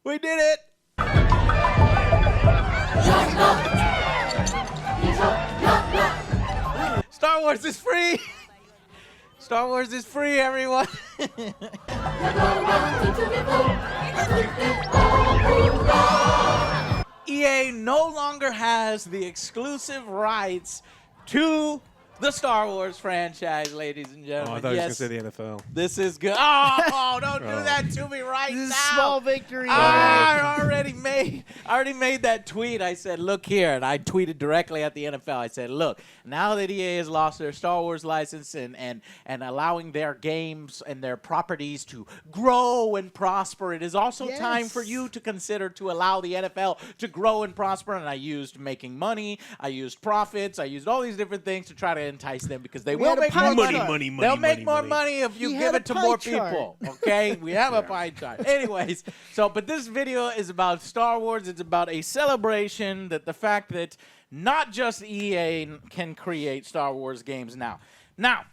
We did it! Star Wars is free! Star Wars is free, everyone! EA no longer has the exclusive rights to the Star Wars franchise, ladies and gentlemen. Oh, I thought you were going to say the NFL. This is good. Oh, don't do that to me right This is now. small victory. I already made that tweet. I said, look here, and I tweeted directly at the NFL. I said, look, now that EA has lost their Star Wars license and allowing their games and their properties to grow and prosper, it is also time for you to consider to allow the NFL to grow and prosper. And I used making money, I used profits, I used all these different things to try to entice them because they will make more money. They'll make more money if you give it to more people. Okay, we have a pie chart. Anyways, but this video is about Star Wars. It's about a celebration that the fact that not just EA can create Star Wars games now. Now,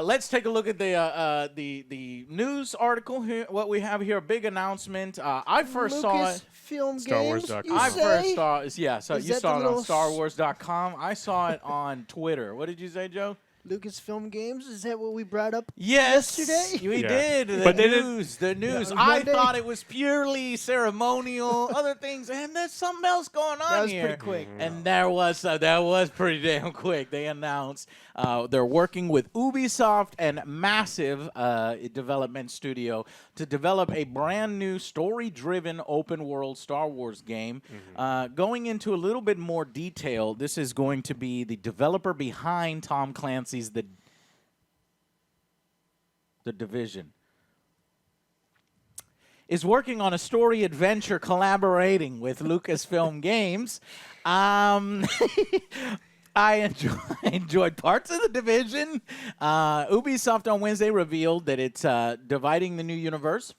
let's take a look at the news article here. What we have here, a big announcement. I first saw it. StarWars.com. I first saw it. Yeah, so you saw it on StarWars.com. I saw it on Twitter. What did you say, Joe? Lucasfilm Games? Is that what we brought up yesterday? We did. The news. I thought it was purely ceremonial, other things, and there's something else going on That was here. pretty quick. And that was pretty damn quick. They announced they're working with Ubisoft and Massive development studio to develop a brand new story-driven open-world Star Wars game. Going into a little bit more detail, this is going to be the developer behind Tom Clancy's The Division. Is working on a story adventure collaborating with Lucasfilm Games. I enjoyed parts of The Division. Ubisoft on Wednesday revealed that it's dividing the new universe.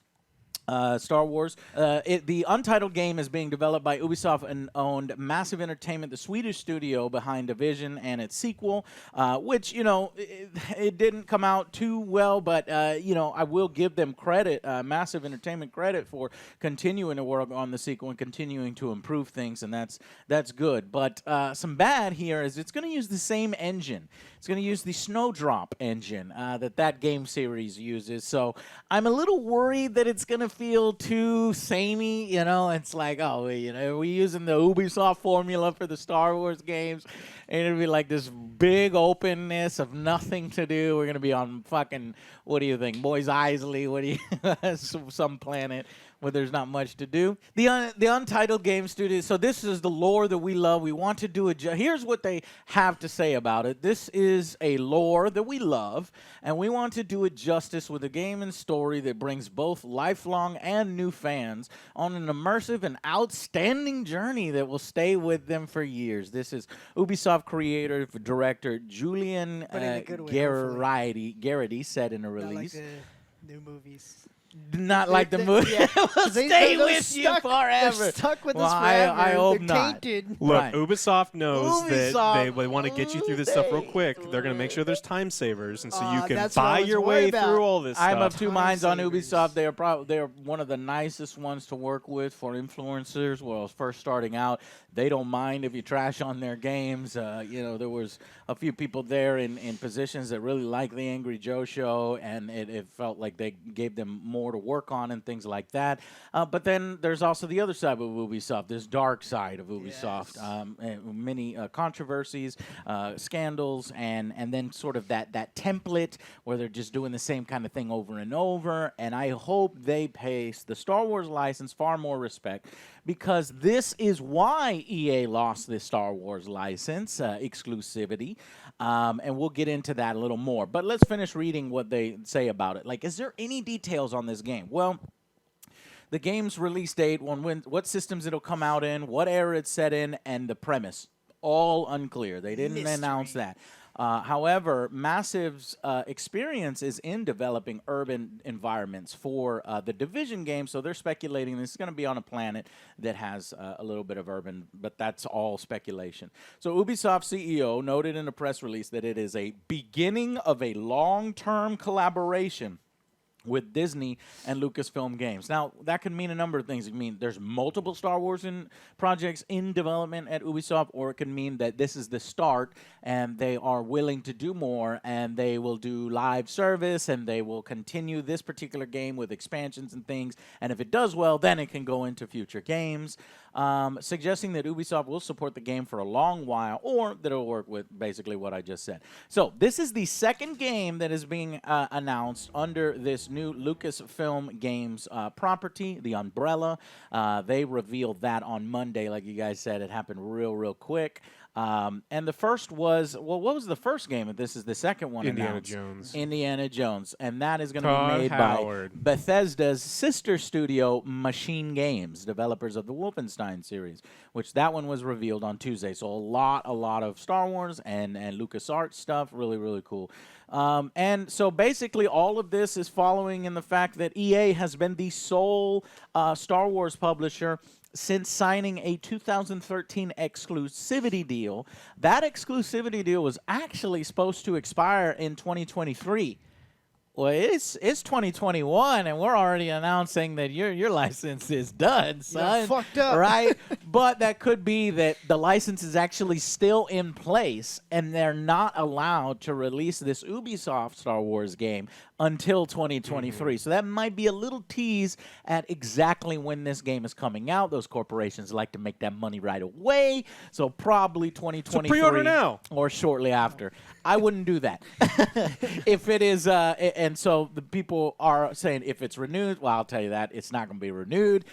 Star Wars. The Untitled game is being developed by Ubisoft and owned Massive Entertainment, the Swedish studio behind Division and its sequel, which, it didn't come out too well, but, I will give them credit, Massive Entertainment credit for continuing to work on the sequel and continuing to improve things, and that's good. But some bad here is it's going to use the same engine. It's going to use the Snowdrop engine that game series uses, so I'm a little worried that it's going to feel too samey, It's like, are we using the Ubisoft formula for the Star Wars games? And it'll be like this big openness of nothing to do. We're going to be on fucking, what do you think, Moise Isley? What do you, some planet where there's not much to do. The Untitled Game Studio, so this is the lore that we love. We want to do it. Here's what they have to say about it. This is a lore that we love, and we want to do it justice with a game and story that brings both lifelong and new fans on an immersive and outstanding journey that will stay with them for years. This is Ubisoft creative director Julian Garrity said in a release. Not like the new movies. Not like the movie. Yeah. Will stay with you forever. They're stuck with us forever. I hope they're not. Tainted. Look, Right. Ubisoft knows that they want to get you through this stuff real quick. They're going to make sure there's time savers, and so you can buy your way through all this stuff. I'm of two minds on Ubisoft. They are one of the nicest ones to work with for influencers. Well, first starting out, they don't mind if you trash on their games. There was a few people there in positions that really like the Angry Joe show, and it felt like they gave them more to work on and things like that. But then there's also the other side of Ubisoft, this dark side of Ubisoft. Many controversies, scandals, and then sort of that template where they're just doing the same kind of thing over and over. And I hope they pay the Star Wars license far more respect, because this is why EA lost this Star Wars license, exclusivity. And we'll get into that a little more. But let's finish reading what they say about it. Like, is there any details on this game? Well, the game's release date, what systems it'll come out in, what era it's set in, and the premise. All unclear. They didn't announce that. However, Massive's experience is in developing urban environments for the Division game, so they're speculating this is going to be on a planet that has a little bit of urban, but that's all speculation. So Ubisoft CEO noted in a press release that it is a beginning of a long-term collaboration with Disney and Lucasfilm Games. Now, that could mean a number of things. It could mean there's multiple Star Wars projects in development at Ubisoft, or it could mean that this is the start and they are willing to do more and they will do live service and they will continue this particular game with expansions and things. And if it does well, then it can go into future games. Suggesting that Ubisoft will support the game for a long while, or that it'll work with basically what I just said. So this is the second game that is being announced under this new Lucasfilm Games property, the umbrella. They revealed that on Monday, like you guys said. It happened real quick. And the first was, well, what was the first game? This is the second one announced. Indiana Jones. And that is going to be made by Bethesda's sister studio, Machine Games, developers of the Wolfenstein series, which that one was revealed on Tuesday. So a lot of Star Wars and LucasArts stuff. Really cool. And so basically all of this is following in the fact that EA has been the sole Star Wars publisher since signing a 2013 exclusivity deal. That exclusivity deal was actually supposed to expire in 2023. Well, it's 2021, and we're already announcing that your license is done, son. You're fucked up. Right? But that could be that the license is actually still in place, and they're not allowed to release this Ubisoft Star Wars game until 2023. So that might be a little tease at exactly when this game is coming out. Those corporations like to make that money right away, so probably 2023 so pre-order now or shortly after. I wouldn't do that. If it is, and so the people are saying if it's renewed, well, I'll tell you that it's not going to be renewed.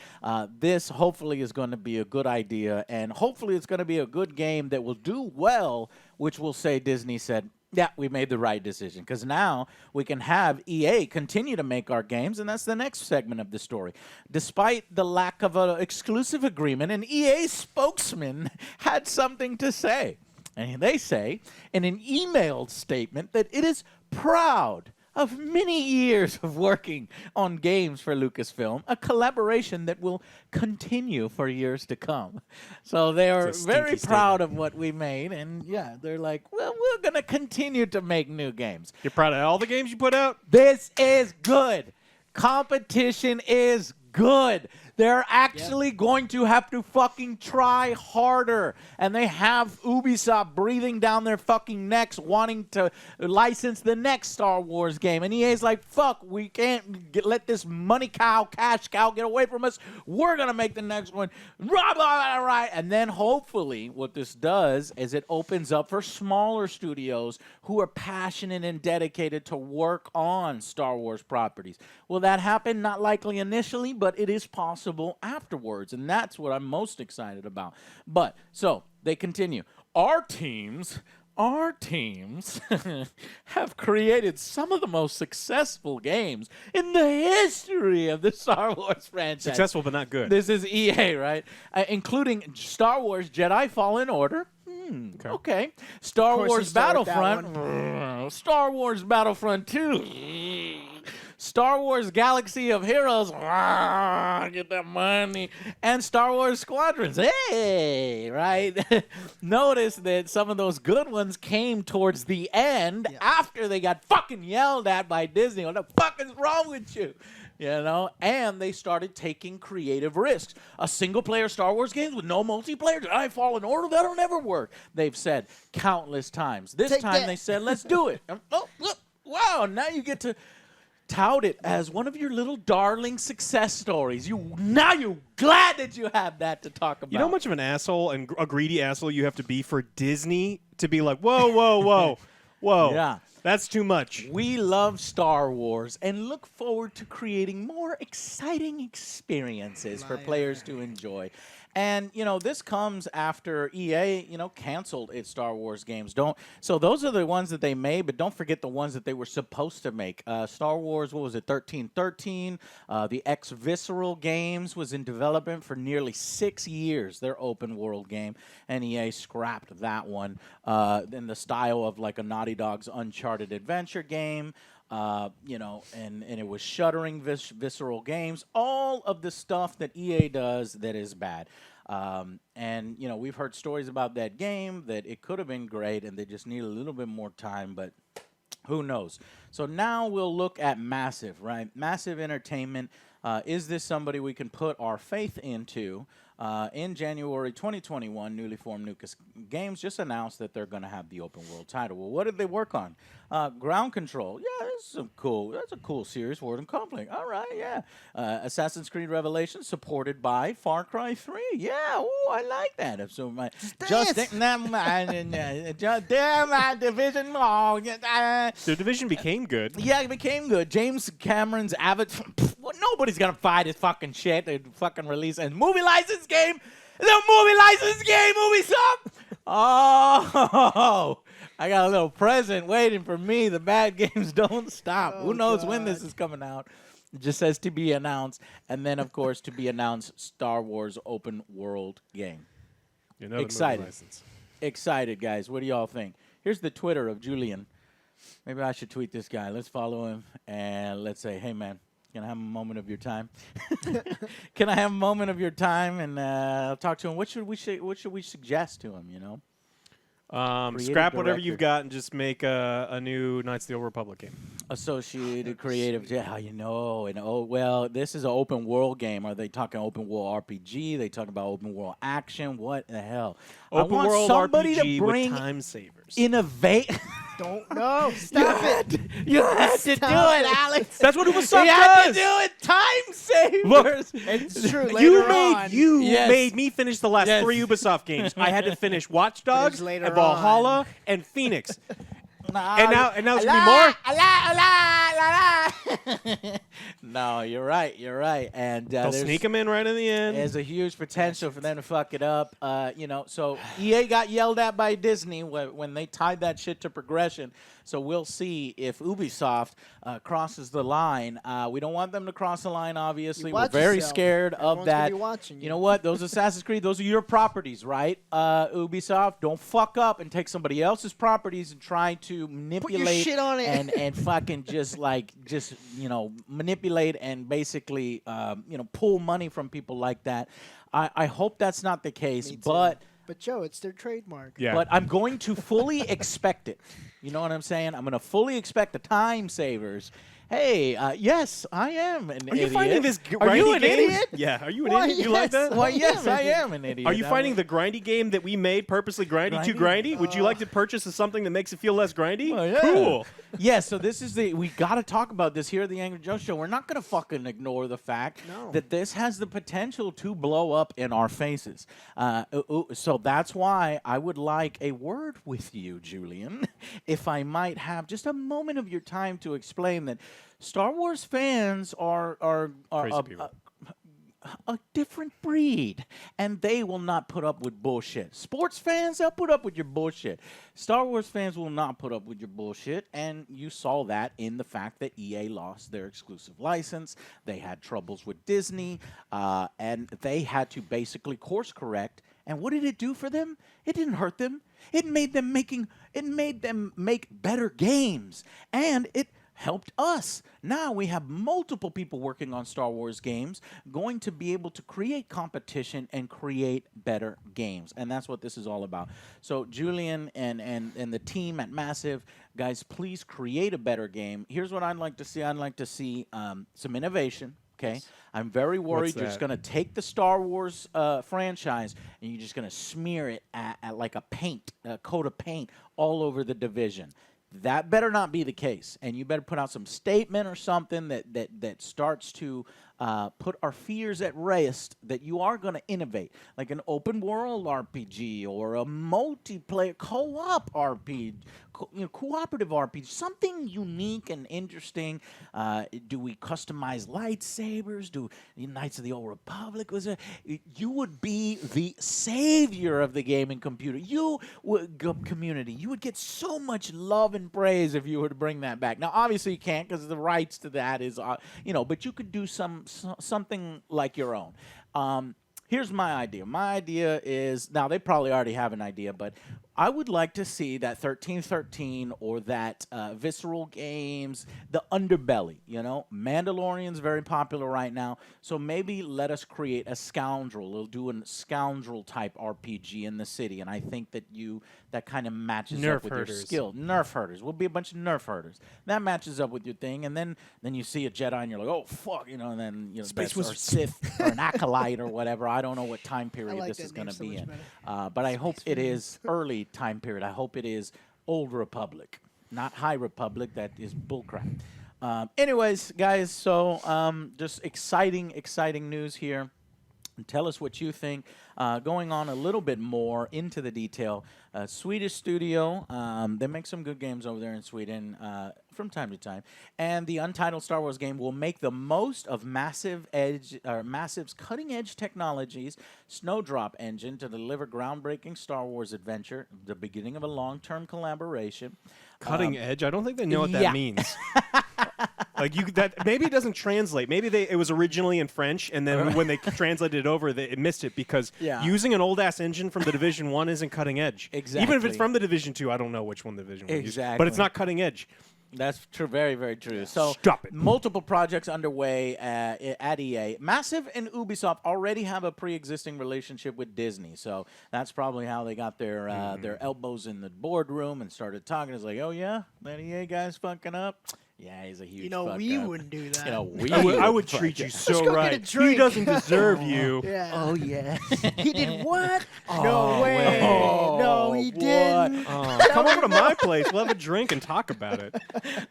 This hopefully is going to be a good idea, and hopefully it's going to be a good game that will do well, which will say Disney said, yeah, we made the right decision, because now we can have EA continue to make our games, and that's the next segment of the story. Despite the lack of an exclusive agreement, an EA spokesman had something to say. And they say in an emailed statement that it is proud of many years of working on games for Lucasfilm, a collaboration that will continue for years to come. So they are very proud of what we made, and yeah, they're like, well, we're going to continue to make new games. You're proud of all the games you put out? This is good. Competition is good. They're actually going to have to fucking try harder. And they have Ubisoft breathing down their fucking necks wanting to license the next Star Wars game. And EA's like, fuck, we can't let this money cow, cash cow get away from us. We're going to make the next one. Right. And then hopefully what this does is it opens up for smaller studios who are passionate and dedicated to work on Star Wars properties. Will that happen? Not likely initially, but it is possible afterwards, and that's what I'm most excited about. But so they continue. Our teams have created some of the most successful games in the history of the Star Wars franchise. Successful but not good. This is EA, right? Including Star Wars Jedi Fallen Order. Okay. Star Wars Battlefront. Star Wars Battlefront 2. Star Wars Galaxy of Heroes. Get that money. And Star Wars Squadrons. Hey, right? Notice that some of those good ones came towards the end after they got fucking yelled at by Disney. What the fuck is wrong with you? You know, and they started taking creative risks. A single-player Star Wars game with no multiplayer, Jedi Fallen Order, that'll never work. They've said countless times. This time they said, let's do it. Oh, look, wow, now you get to tout it as one of your little darling success stories. Now you're glad that you have that to talk about. You know how much of an asshole and a greedy asshole you have to be for Disney to be like, whoa. Yeah. That's too much. We love Star Wars and look forward to creating more exciting experiences for players to enjoy. And, you know, this comes after EA, you know, canceled its Star Wars games. So those are the ones that they made, but don't forget the ones that they were supposed to make. Star Wars, what was it, 1313? The Visceral games was in development for nearly 6 years, their open world game, and EA scrapped that one in the style of like a Naughty Dog's Uncharted adventure game. You know, and it was shuttering Visceral games, all of the stuff that EA does that is bad. And, you know, we've heard stories about that game that it could have been great and they just need a little bit more time, but Who knows? So now we'll look at Massive, right? Massive Entertainment. Is this somebody we can put our faith into? In January 2021, newly formed Nucleus Games just announced that they're going to have the open world title. Well, what did they work on? Ground Control. Yeah, that's a cool series. Word and Conflict. All right, yeah. Assassin's Creed Revelations, supported by Far Cry 3. Yeah, oh, I like that. So my damn my Division. Oh, the Division became good. Yeah, it became good. James Cameron's Avatar. Nobody's gonna fight his fucking shit. They fucking release a movie license game. The movie license game, Ubisoft. Oh, I got a little present waiting for me. The bad games don't stop. Who knows when this is coming out? It just says to be announced, and then of course to be announced. Star Wars open world game. Excited, guys. What do y'all think? Here's the Twitter of Julian. Maybe I should tweet this guy. Let's follow him and let's say, hey man, can I have a moment of your time? Can I have a moment of your time? And I'll talk to him. What should we suggest to him? You know, scrap whatever you've got and just make a new Knights of the Old Republic game. Associated Creative. Yeah, you know. And well, this is an open world game. Are they talking open world RPG? They talking about open world action? What the hell? Open world RPG with time savers. Innovate. Don't know. Stop it. You had to do it, Alex. That's what Ubisoft does. You had to do it. Time savers. Look, it's true. You made me finish the last 3 Ubisoft games. I had to finish Watch Dogs and Valhalla and Phoenix. And now it's gonna be more. No, you're right. And they'll sneak them in right in the end. There's a huge potential for them to fuck it up. So EA got yelled at by Disney when they tied that shit to progression. So we'll see if Ubisoft crosses the line. We don't want them to cross the line, obviously. We're very scared of that. You know what? Those Assassin's Creed, those are your properties, right? Ubisoft, don't fuck up and take somebody else's properties and try to manipulate. Put your shit on it. and fucking just manipulate and basically pull money from people like that. I hope that's not the case, but Joe, it's their trademark. Yeah. But I'm going to fully expect it. You know what I'm saying? I'm going to fully expect the time savers. Hey, yes, I am an idiot. Are you finding this grindy Are you an game? idiot? Yeah, are you an idiot? You like that? Well, yes, I am an idiot. Are you finding the grindy game that we made purposely grindy too grindy? Would you like to purchase something that makes it feel less grindy? Well, yeah. Cool. Yeah, so this is we got to talk about this here at the Angry Joe Show. We're not going to fucking ignore the fact that this has the potential to blow up in our faces. So that's why I would like a word with you, Julian, if I might have just a moment of your time to explain that Star Wars fans are a different breed, and they will not put up with bullshit. Sports fans, they'll put up with your bullshit. Star Wars fans will not put up with your bullshit, and you saw that in the fact that EA lost their exclusive license. They had troubles with Disney, and they had to basically course correct. And what did it do for them? It didn't hurt them. It made them make better games, and it helped us. Now we have multiple people working on Star Wars games going to be able to create competition and create better games. And that's what this is all about. So Julian and the team at Massive, guys, please create a better game. Here's what I'd like to see. I'd like to see some innovation. Okay, I'm very worried you're just going to take the Star Wars franchise and you're just going to smear it at like a coat of paint all over the Division. That better not be the case, and you better put out some statement or something that starts to put our fears at rest that you are going to innovate, like an open world RPG or a multiplayer co-op RPG, cooperative RPG, something unique and interesting. Do we customize lightsabers? Do Knights of the Old Republic you would be the savior of the gaming community. You would get so much love and praise if you were to bring that back. Now, obviously, you can't because the rights to that is, but you could do something like your own. Here's my idea. My idea is, now they probably already have an idea, but I would like to see that 1313 or that Visceral Games, the underbelly, you know? Mandalorian's very popular right now, so maybe let us create a scoundrel. We'll do a scoundrel-type RPG in the city, and I think that kind of matches up with your skill. Nerf herders. We'll be a bunch of nerf herders. That matches up with your thing, and then you see a Jedi, and you're like, oh, fuck, you know, and then, you know, Space that's or Sith or an Acolyte or whatever. I don't know what time period this is going to be in. But I hope it is early time period. I hope it is Old Republic, not High Republic. That is bullcrap. Anyways, guys, so just exciting news here. Tell us what you think. Going on a little bit more into the detail, Swedish studio, they make some good games over there in Sweden from time to time. And the untitled Star Wars game will make the most of Massive's cutting-edge technologies, Snowdrop engine to deliver groundbreaking Star Wars adventure, the beginning of a long-term collaboration. Cutting edge? I don't think they know what that means. Maybe it doesn't translate. Maybe it was originally in French, and then when they translated it over, they missed it because using an old ass engine from the Division 1 isn't cutting edge. Exactly. Even if it's from the Division 2, I don't know which one the Division 1 used, but it's not cutting edge. That's true. Very, very true. So, stop it. Multiple projects underway at EA. Massive and Ubisoft already have a pre-existing relationship with Disney, so that's probably how they got their elbows in the boardroom and started talking. It's like, oh yeah, that EA guy's fucking up. Yeah, he's a huge. You know, we wouldn't do that. You know, I would treat you so right. He doesn't deserve you. Yeah. Oh yeah. He did what? No way. No, he didn't. Come over to my place. We'll have a drink and talk about it.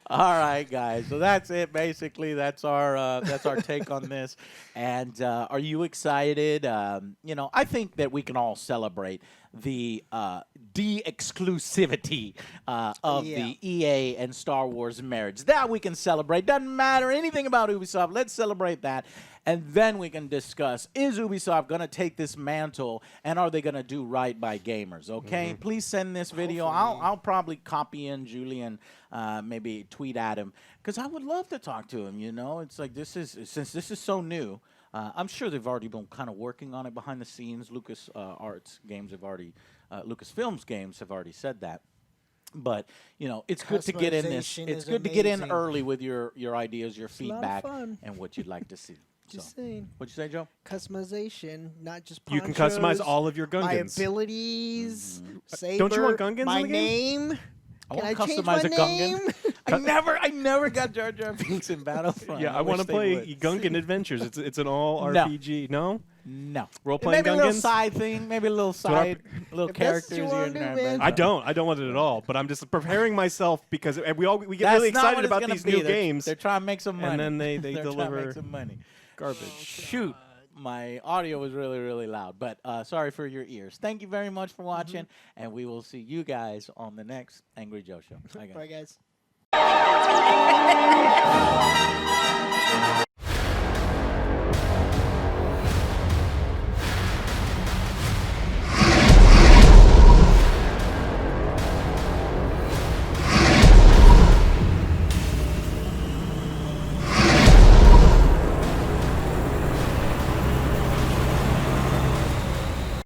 All right, guys. So that's it. Basically, that's our take on this. And are you excited? You know, I think that we can all celebrate the de-exclusivity of the EA and Star Wars marriage. That we can celebrate. Doesn't matter anything about Ubisoft. Let's celebrate that. And then we can discuss, is Ubisoft going to take this mantle, and are they going to do right by gamers, okay? Please send this video. I'll probably copy in Julian, maybe tweet at him, because I would love to talk to him, you know? It's like since this is so new, I'm sure they've already been kind of working on it behind the scenes. Lucasfilms games have already said that. But, you know, it's good to get in this. It's good to get in early with your ideas, your feedback, and what you'd like to see. Just saying. What'd you say, Joe? Customization, not just ponchos. You can customize all of your Gungans. My abilities, saber, don't you want Gungans my in the game? name. I want to customize a Gungan. I never got Jar Jar Binks in Battlefront. Yeah, I want to play Gungan Adventures. It's an all RPG. No? No. Role-playing Maybe Gungans? a little side thing. Maybe a little side, little characters here and there. I don't want it at all. But I'm just preparing myself because we get really excited about these new games. They're trying to make some money. And then they deliver deliver trying to make some money. Garbage. Shoot. My audio was really, really loud, but sorry for your ears. Thank you very much for watching, and we will see you guys on the next Angry Joe Show. Bye, guys.